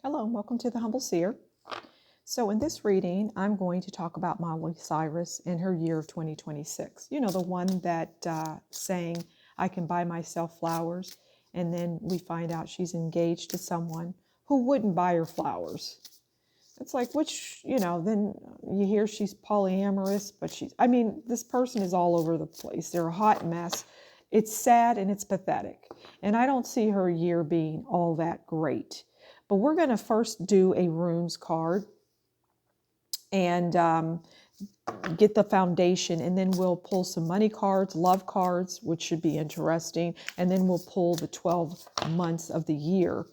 Hello and welcome to the Humble Seer. So in this reading, I'm going to talk about Miley Cyrus and her year of 2026. You know, the one that sang, I can buy myself flowers. And then we find out she's engaged to someone who wouldn't buy her flowers. It's like, then you hear she's polyamorous, but this person is all over the place. They're a hot mess. It's sad and it's pathetic. And I don't see her year being all that great. But we're going to first do a runes card and get the foundation, and then we'll pull some money cards, love cards, which should be interesting, and then we'll pull the 12 months of the year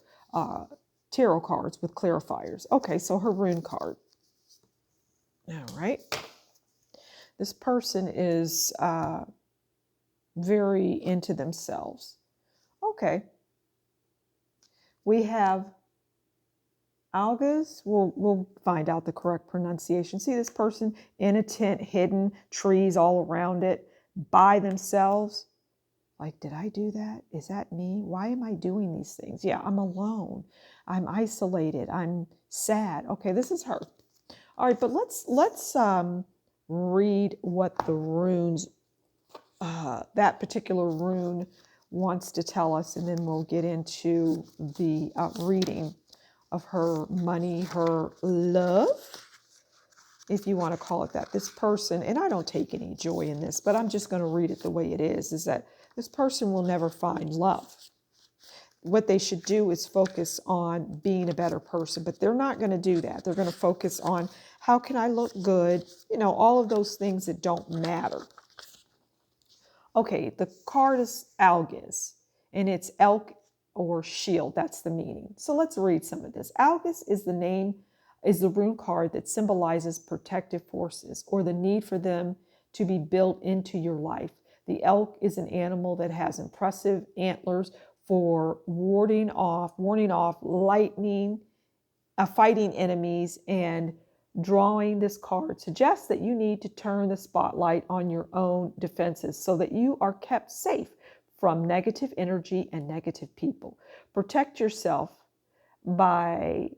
tarot cards with clarifiers. Okay, so her rune card. All right. This person is very into themselves. Okay. We have algas. We'll find out the correct pronunciation. See this person in a tent, hidden, trees all around it, by themselves. Like, did I do that? Is that me? Why am I doing these things? Yeah, I'm alone. I'm isolated. I'm sad. Okay, this is her. All right, but let's read what the runes, that particular rune wants to tell us, and then we'll get into the reading of her money, her love, if you want to call it that. This person, and I don't take any joy in this, but I'm just going to read it the way it is that this person will never find love. What they should do is focus on being a better person, but they're not going to do that. They're going to focus on how can I look good, all of those things that don't matter. Okay, the card is algas, and it's elk or shield. That's the meaning. So let's read some of this. Algas is the rune card that symbolizes protective forces or the need for them to be built into your life. The elk is an animal that has impressive antlers for warding off lightning, fighting enemies, and drawing this card suggests that you need to turn the spotlight on your own defenses so that you are kept safe from negative energy and negative people. Protect yourself by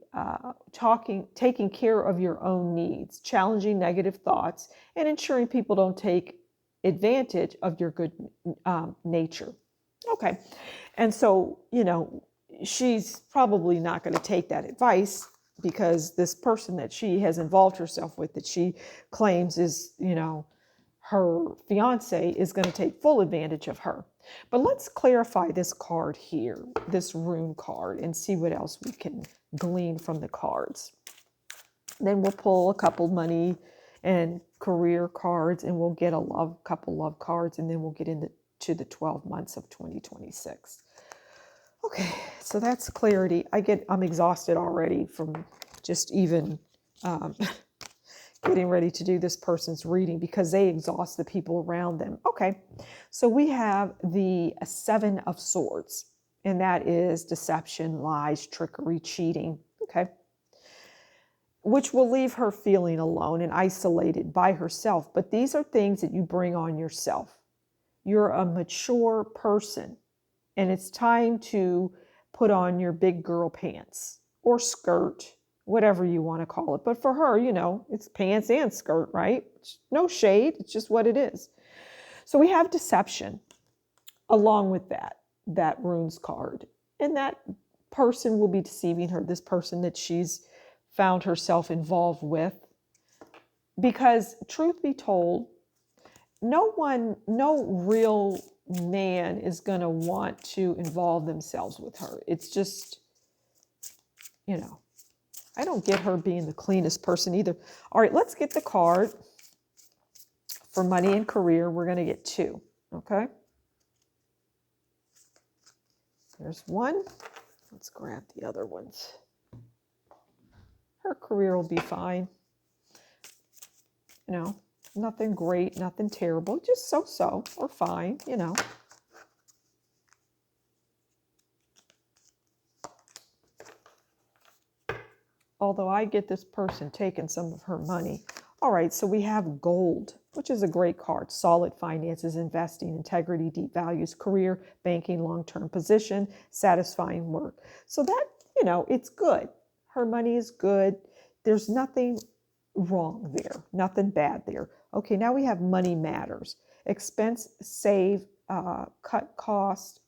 taking care of your own needs, challenging negative thoughts, and ensuring people don't take advantage of your good nature. Okay. And so, she's probably not going to take that advice, because this person that she has involved herself with, that she claims is, her fiance, is going to take full advantage of her. But let's clarify this card here, this rune card, and see what else we can glean from the cards. Then we'll pull a couple money and career cards, and we'll get a couple love cards, and then we'll get into the 12 months of 2026. Okay, so that's clarity. I'm exhausted already from just even getting ready to do this person's reading, because they exhaust the people around them. Okay, so we have the Seven of Swords, and that is deception, lies, trickery, cheating. Okay, which will leave her feeling alone and isolated by herself. But these are things that you bring on yourself. You're a mature person, and it's time to put on your big girl pants or skirt, whatever you want to call it. But for her, it's pants and skirt, right? No shade. It's just what it is. So we have deception along with that runes card. And that person will be deceiving her, this person that she's found herself involved with. Because truth be told, no real man is going to want to involve themselves with her. It's just, I don't get her being the cleanest person either. All right, let's get the card for money and career. We're going to get two, okay? There's one. Let's grab the other ones. Her career will be fine. Nothing great, nothing terrible, just so-so or fine, Although I get this person taking some of her money. All right, so we have gold, which is a great card. Solid finances, investing, integrity, deep values, career, banking, long-term position, satisfying work. So that, it's good. Her money is good. There's nothing wrong there, nothing bad there. Okay, now we have money matters. Expense, save, cut costs,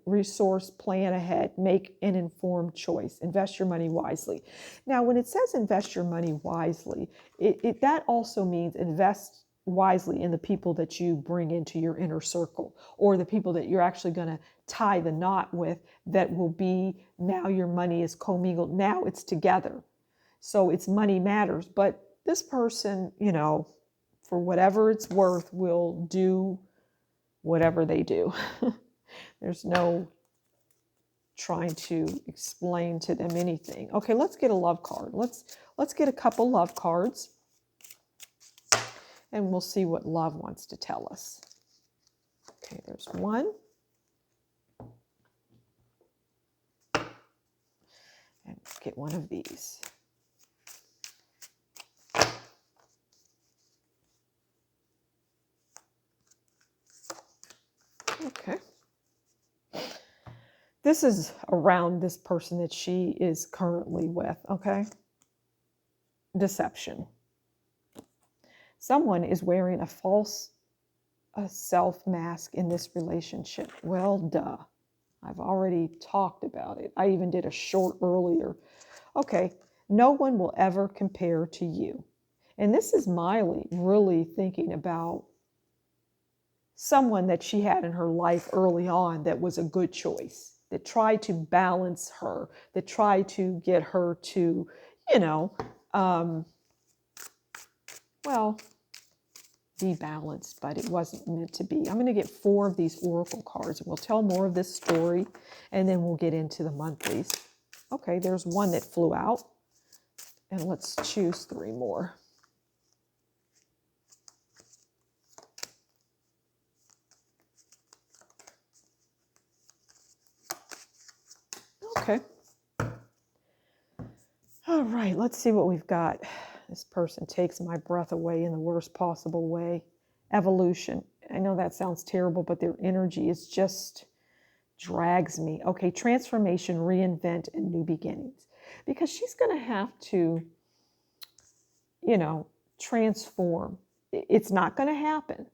resource, plan ahead, make an informed choice, invest your money wisely. Now, when it says invest your money wisely, that also means invest wisely in the people that you bring into your inner circle, or the people that you're actually going to tie the knot with, that will be, now your money is commingled, now it's together. So it's money matters. But this person, for whatever it's worth, will do whatever they do. There's no trying to explain to them anything. Okay, let's get a love card. Let's get a couple love cards, and we'll see what love wants to tell us. Okay, there's one. And get one of these. Okay. This is around this person that she is currently with, okay? Deception. Someone is wearing a false self mask in this relationship. Well, duh. I've already talked about it. I even did a short earlier. Okay, no one will ever compare to you. And this is Miley really thinking about someone that she had in her life early on that was a good choice, that tried to balance her, that tried to get her to, be balanced, but it wasn't meant to be. I'm going to get 4 of these oracle cards, and we'll tell more of this story, and then we'll get into the monthlies. Okay, there's one that flew out, and let's choose 3 more. Okay. All right, let's see what we've got. This person takes my breath away in the worst possible way. Evolution. I know that sounds terrible, but their energy is just drags me. Okay, transformation, reinvent, and new beginnings. Because she's going to have to, transform. It's not going to happen,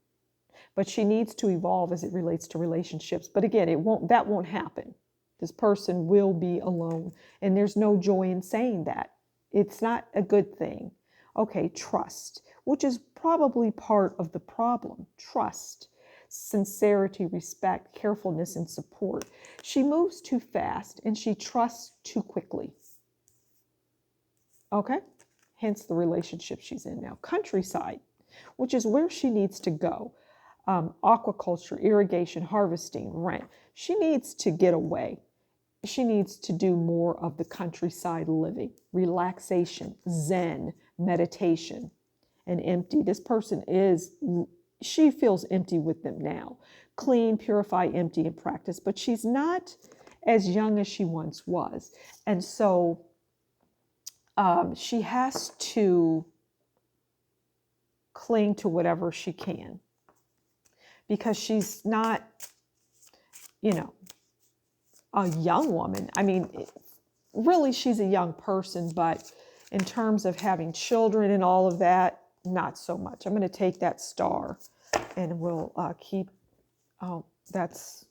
but she needs to evolve as it relates to relationships. But again, that won't happen. This person will be alone, and there's no joy in saying that. It's not a good thing. Okay, trust, which is probably part of the problem. Trust, sincerity, respect, carefulness, and support. She moves too fast, and she trusts too quickly. Okay, hence the relationship she's in now. Countryside, which is where she needs to go. Aquaculture, irrigation, harvesting, rent. She needs to get away. She needs to do more of the countryside living, relaxation, zen, meditation, and empty. This person she feels empty with them now. Clean, purify, empty, and practice, but she's not as young as she once was. And so she has to cling to whatever she can, because she's not, a young woman. I mean, really, she's a young person, but in terms of having children and all of that, not so much. I'm going to take that star, and we'll keep, that's,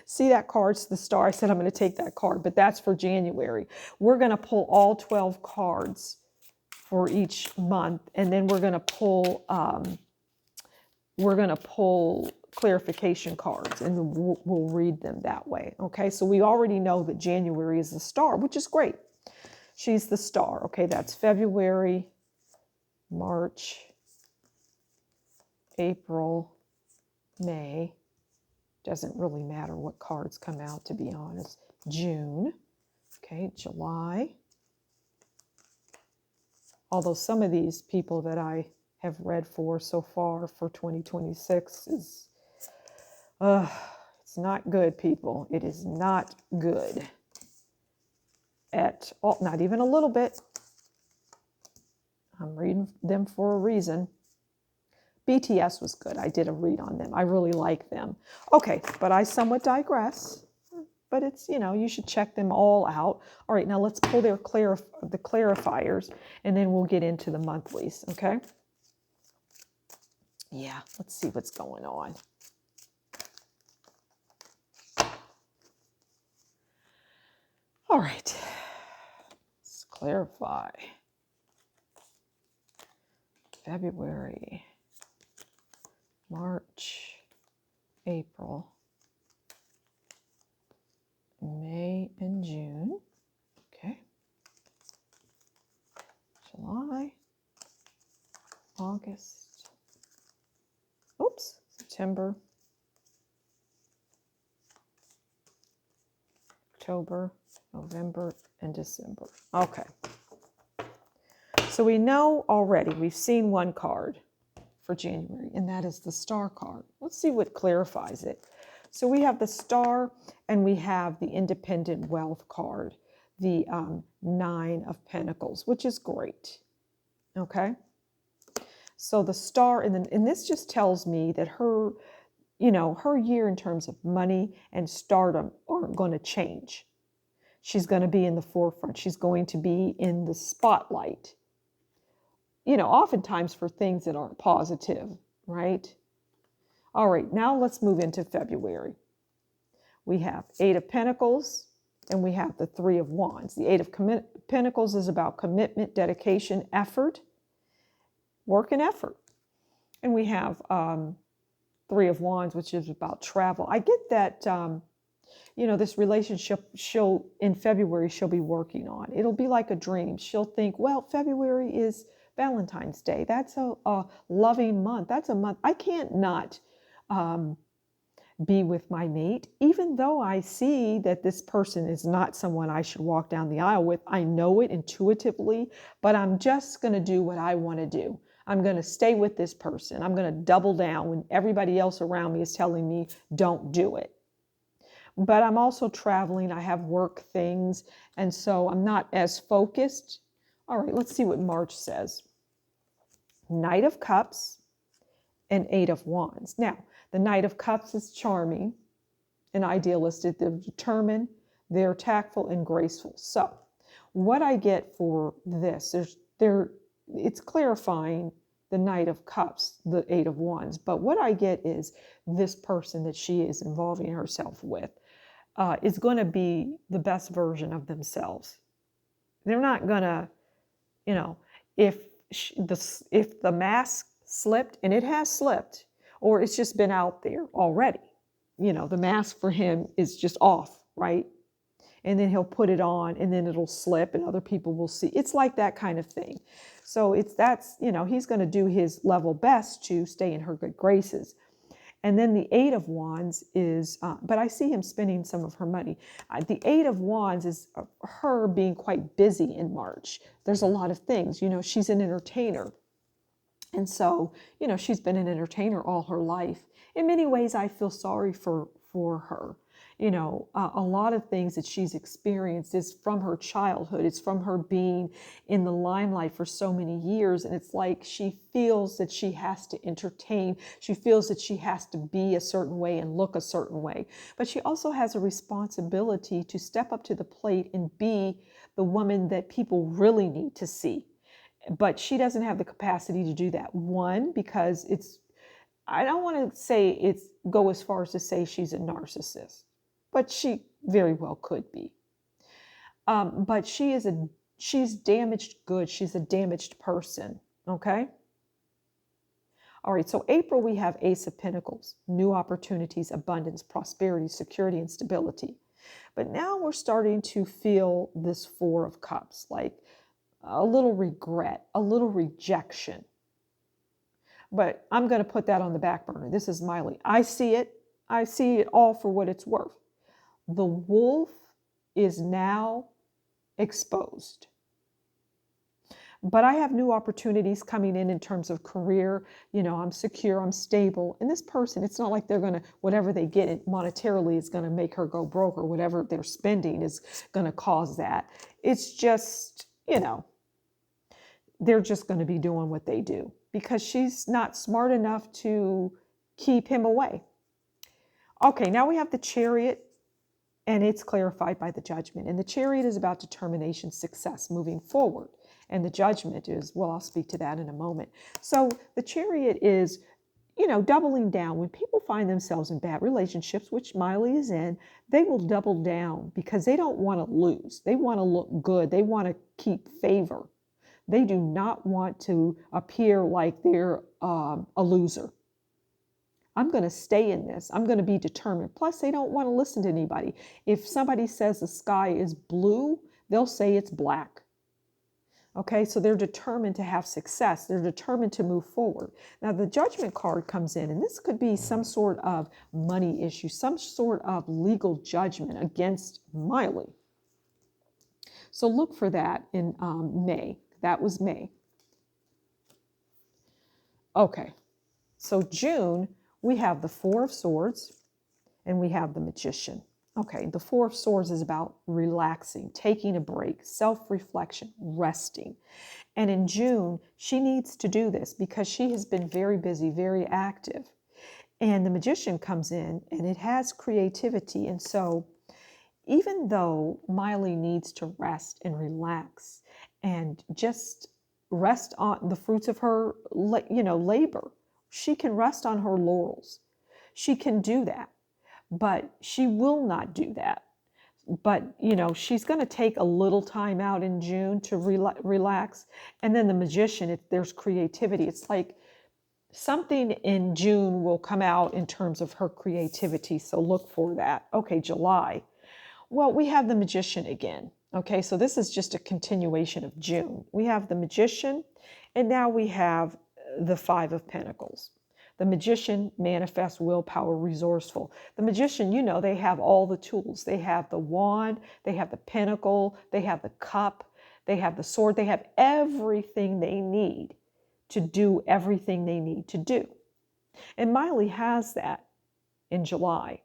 see that card's the star. I said I'm going to take that card, but that's for January. We're going to pull all 12 cards for each month, and then we're going to pull clarification cards, and we'll read them that way. Okay, so we already know that January is the star, which is great. She's the star. Okay, that's February, March, April, May. Doesn't really matter what cards come out, to be honest. June. Okay, July. Although some of these people that I have read for so far for 2026 is, it's not good, people. It is not good at all, not even a little bit. I'm reading them for a reason. BTS was good. I did a read on them. I really like them. Okay, but I somewhat digress. but it's, you should check them all out. All right, now let's pull the clarifiers, and then we'll get into the monthlies, okay? Yeah, let's see what's going on. All right, let's clarify. February, March, April, May, and June. Okay. July, August, September, October, November, and December. Okay. So we know already, we've seen one card for January, and that is the star card. Let's see what clarifies it. So we have the star, and we have the independent wealth card, the 9 of Pentacles, which is great. Okay. So the star, and this just tells me that her year in terms of money and stardom aren't going to change. She's going to be in the forefront. She's going to be in the spotlight. Oftentimes for things that aren't positive, right? All right, now let's move into February. We have 8 of Pentacles, and we have the 3 of Wands. The 8 of Pentacles is about commitment, dedication, effort, work and effort. And we have 3 of Wands, which is about travel. I get that, this relationship in February she'll be working on. It'll be like a dream. She'll think, well, February is Valentine's Day. That's a loving month. That's a month. I can't not be with my mate, even though I see that this person is not someone I should walk down the aisle with. I know it intuitively, but I'm just going to do what I want to do. I'm going to stay with this person. I'm going to double down when everybody else around me is telling me don't do it. But I'm also traveling. I have work things, and so I'm not as focused. All right, let's see what March says. Knight of Cups and 8 of Wands. Now, the Knight of Cups is charming and idealistic. They're determined, they're tactful and graceful. So what I get for this, it's clarifying the Knight of Cups, the 8 of Wands. But what I get is this person that she is involving herself with is going to be the best version of themselves. They're not going to, if the mask slipped, and it has slipped, or it's just been out there already, the mask for him is just off, right? And then he'll put it on, and then it'll slip, and other people will see. It's like that kind of thing. So he's going to do his level best to stay in her good graces. And then the 8 of Wands is, but I see him spending some of her money. The 8 of Wands is her being quite busy in March. There's a lot of things. She's an entertainer. And so, she's been an entertainer all her life. In many ways, I feel sorry for her. A lot of things that she's experienced is from her childhood. It's from her being in the limelight for so many years. And it's like she feels that she has to entertain. She feels that she has to be a certain way and look a certain way. But she also has a responsibility to step up to the plate and be the woman that people really need to see. But she doesn't have the capacity to do that. One, because I don't want to go as far as to say she's a narcissist, but she very well could be. But she's damaged goods. She's a damaged person. Okay. All right. So April, we have Ace of Pentacles, new opportunities, abundance, prosperity, security, and stability. But now we're starting to feel this 4 of Cups, like a little regret, a little rejection. But I'm going to put that on the back burner. This is Miley. I see it all for what it's worth. The wolf is now exposed. But I have new opportunities coming in terms of career. I'm secure, I'm stable. And this person, it's not like they're going to, whatever they get monetarily is going to make her go broke, or whatever they're spending is going to cause that. It's just, they're just going to be doing what they do because she's not smart enough to keep him away. Okay, now we have the Chariot. And it's clarified by the Judgment. And the Chariot is about determination, success, moving forward. And the Judgment is, well, I'll speak to that in a moment. So the Chariot is, doubling down. When people find themselves in bad relationships, which Miley is in, they will double down because they don't want to lose. They want to look good. They want to keep favor. They do not want to appear like they're a loser. I'm going to stay in this. I'm going to be determined. Plus, they don't want to listen to anybody. If somebody says the sky is blue, they'll say it's black. Okay, so they're determined to have success. They're determined to move forward. Now, the Judgment card comes in, and this could be some sort of money issue, some sort of legal judgment against Miley. So look for that in May. That was May. Okay, so June, we have the Four of Swords, and we have the Magician. Okay, the Four of Swords is about relaxing, taking a break, self-reflection, resting. And in June, she needs to do this because she has been very busy, very active. And the Magician comes in and it has creativity. And so even though Miley needs to rest and relax and just rest on the fruits of her, labor, she can rest on her laurels. She can do that. But she will not do that. But, she's going to take a little time out in June to relax. And then the Magician, there's creativity. It's like something in June will come out in terms of her creativity. So look for that. Okay, July. Well, we have the Magician again. Okay, so this is just a continuation of June. We have the Magician, and now we have the Five of Pentacles. The Magician, manifest, willpower, resourceful. The Magician, they have all the tools. They have the wand, they have the pentacle, they have the cup, they have the sword. They have everything they need to do everything they need to do. And Miley has that in July.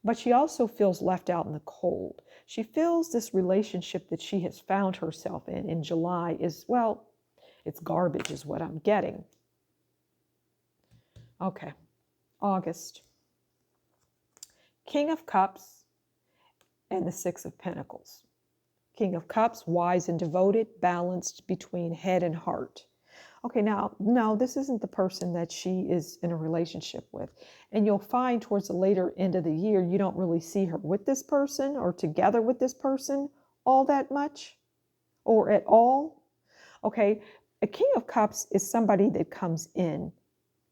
But she also feels left out in the cold. She feels this relationship that she has found herself in July is, well, it's garbage is what I'm getting. Okay, August. King of Cups and the Six of Pentacles. King of Cups, wise and devoted, balanced between head and heart. Okay, now, no, this isn't the person that she is in a relationship with. And you'll find towards the later end of the year, you don't really see her with this person or together with this person all that much or at all. Okay, a King of Cups is somebody that comes in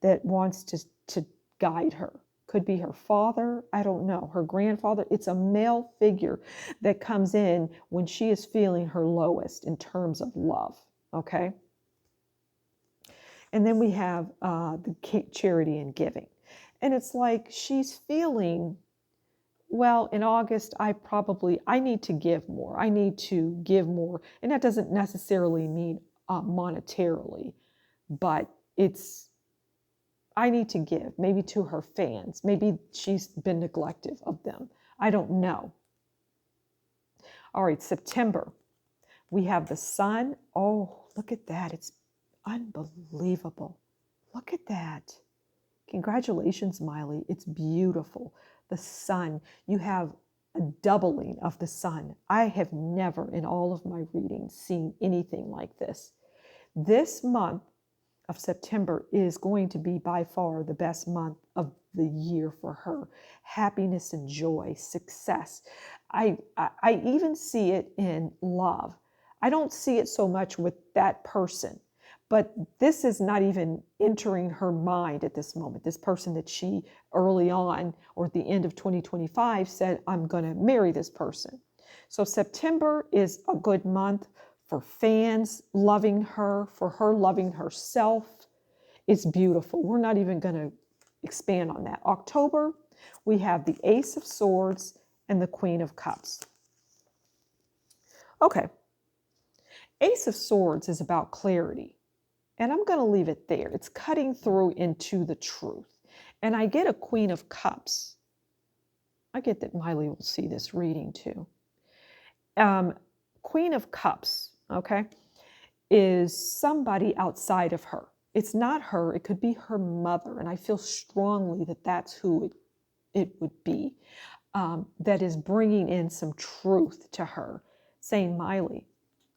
that wants to guide her. Could be her father, I don't know, her grandfather. It's a male figure that comes in when she is feeling her lowest in terms of love, okay? And then we have the charity and giving. And it's like she's feeling, well, in August, I need to give more. I need to give more. And that doesn't necessarily mean monetarily, but I need to give, maybe to her fans. Maybe she's been neglective of them. I don't know. All right, September. We have the sun. Oh, look at that. It's unbelievable. Look at that. Congratulations, Miley. It's beautiful. The sun. You have a doubling of the sun. I have never in all of my readings seen anything like this. This month of September is going to be by far the best month of the year for her. Happiness and joy, success. I even see it in love. I don't see it so much with that person, but this is not even entering her mind at this moment. This person that she early on or at the end of 2025 said, I'm going to marry this person. So September is a good month for fans loving her, for her loving herself. It's beautiful. We're not even going to expand on that. October, we have the Ace of Swords and the Queen of Cups. Okay. Ace of Swords is about clarity. And I'm going to leave it there. It's cutting through into the truth. And I get a Queen of Cups. I get that Miley will see this reading too. Queen of Cups, okay, is somebody outside of her. It's not her. It could be her mother. And I feel strongly that that's who it would be. that is bringing in some truth to her, saying, Miley,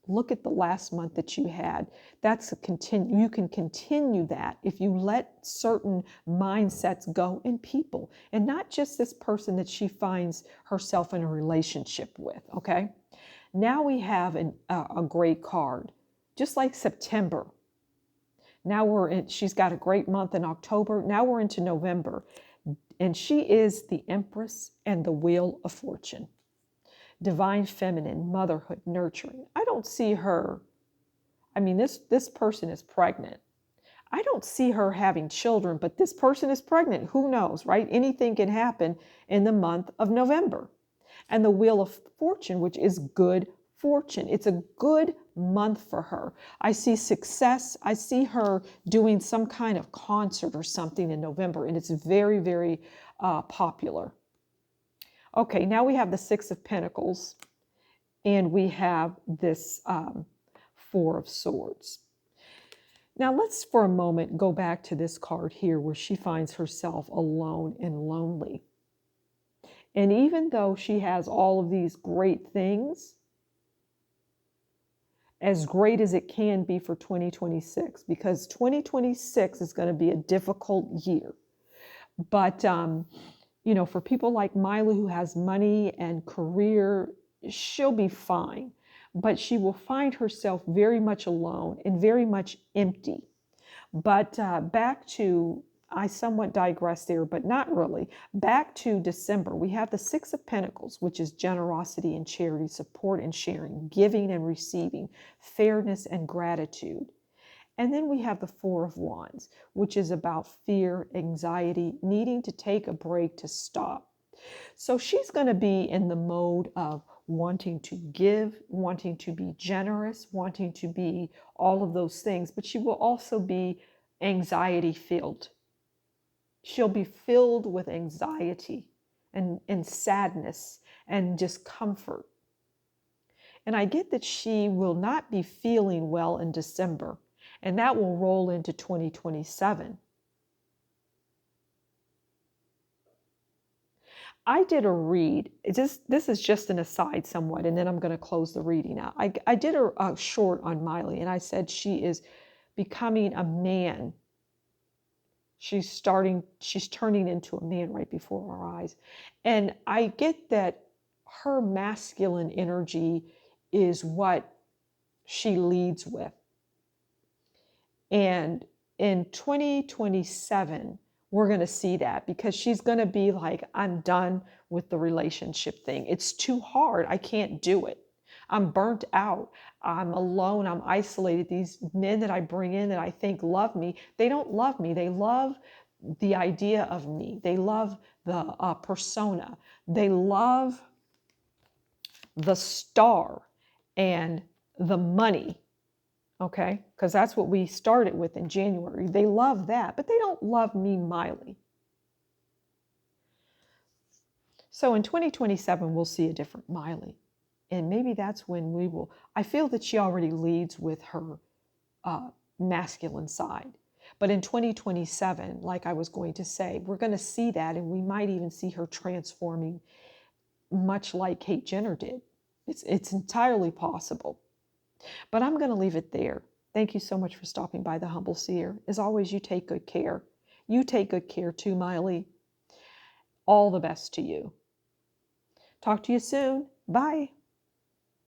look at the last month that you had. You can continue that if you let certain mindsets go in people, and not just this person that she finds herself in a relationship with. Okay. Now we have a great card, just like September. Now she's got a great month in October. Now we're into November, and she is the Empress and the Wheel of Fortune. Divine feminine, motherhood, nurturing. I don't see her, this person is pregnant. I don't see her having children, but this person is pregnant. Who knows, right? Anything can happen in the month of November. And the Wheel of Fortune, which is good fortune. It's a good month for her. I see success. I see her doing some kind of concert or something in November, and it's very, very popular. Okay, now we have the Six of Pentacles, and we have this Four of Swords. Now let's for a moment go back to this card here where she finds herself alone and lonely. And even though she has all of these great things, as great as it can be for 2026, because 2026 is going to be a difficult year. But, for people like Miley who has money and career, she'll be fine. But she will find herself very much alone and very much empty. But I somewhat digress there, but not really. Back to December, we have the Six of Pentacles, which is generosity and charity, support and sharing, giving and receiving, fairness and gratitude. And then we have the Four of Wands, which is about fear, anxiety, needing to take a break to stop. So she's going to be in the mode of wanting to give, wanting to be generous, wanting to be all of those things, but she will also be anxiety filled. She'll be filled with anxiety and sadness and discomfort. And I get that she will not be feeling well in December, and that will roll into 2027. I did a read. This is just an aside somewhat, and then I'm going to close the reading out. I did a short on Miley, and I said she is becoming a man. She's turning into a man right before our eyes. And I get that her masculine energy is what she leads with. And in 2027, we're going to see that, because she's going to be like, I'm done with the relationship thing. It's too hard. I can't do it. I'm burnt out. I'm alone. I'm isolated. These men that I bring in that I think love me, they don't love me. They love the idea of me. They love the persona. They love the star and the money. Okay, because that's what we started with in January. They love that, but they don't love me, Miley. So in 2027, we'll see a different Miley. And maybe that's when I feel that she already leads with her masculine side. But in 2027, like I was going to say, we're going to see that, and we might even see her transforming much like Kate Jenner did. It's entirely possible. But I'm going to leave it there. Thank you so much for stopping by The Humble Seer. As always, you take good care. You take good care too, Miley. All the best to you. Talk to you soon. Bye.